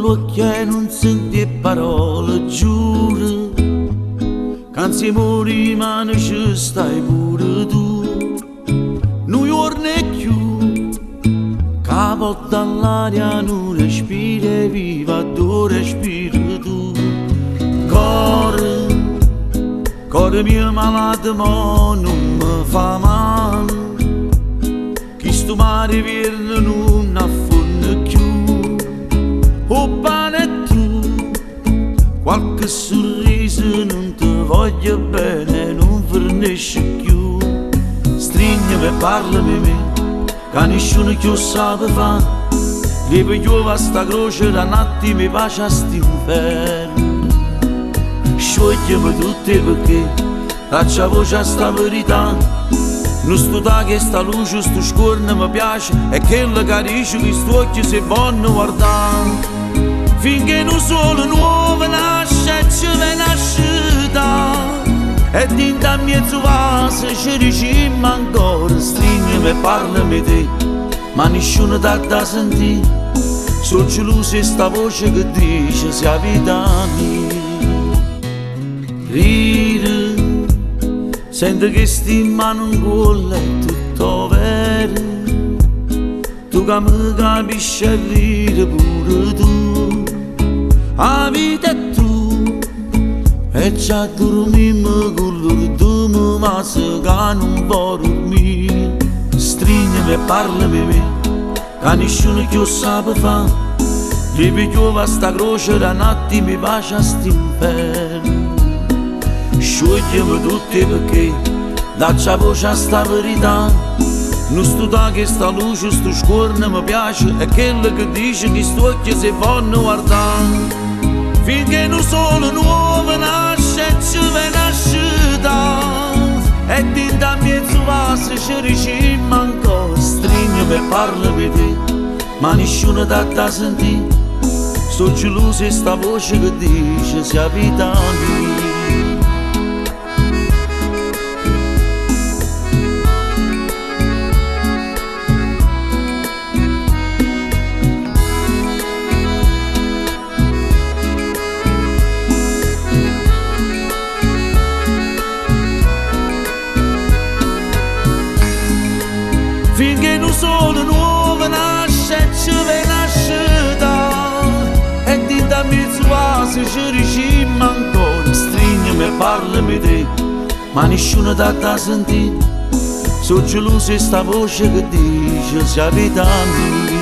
perché non senti parole, giuro che insieme rimane ci stai pure tu. Non giorni più, capo dall'aria non respiri, viva tu respiri tu. Cuore mio malato ma non mi fa male, chi sto mare viene non affonda più. O pane tu, qualche sorriso non ti voglio bene, non fornisce più. Strignimi e parlami me, che nessuno più sa fa. Vivo io a sta croce da un attimo pace a st'inferno. Scioglimi tutte perché faccia voce a sta verità. Non sto da che sta luce, sto scorno mi piace, e che le carice che sto occhio si vanno guardare. Finché un sole nuovo nasce e ci viene a e dinta a mezzo vaso ci ricima ancora. Strignimi e parlami te, ma nessuno t'ha da sentire. Sono geloso e sta voce che dice sia vita mia. Ride, sento che sti in mano un gol è tutto vero. Tu che mi capisci a ride pure tu. La vita è tu, e già dormimmo con l'ordume, ma se che non può dormire. Strignimi e parlami me, che nessuno più sa fa. Vivo a sta croce da un attimo pace a st'inferno. Scioglimi tutti perché dacci voce a sta verità. Non sto da che sta luce, sto scorno mi piace, e quello che dice che sto occhio si vanno guardare. Finché un sole nuovo nasce e ci viene a e dinta a mezzo vaso ci ricima ancora. Strignimi e parlami te, ma nessuno t'ha da sentire. Sto geloso e sta voce che dice sia vita mia. Finché un sole nuovo nasce e ci viene a e dinta a mezzo vaso ci ricima ancora. Strignimi e parlami te, ma nessuno t'ha da sentire. Sono geloso e sta voce che dice sia vita mia.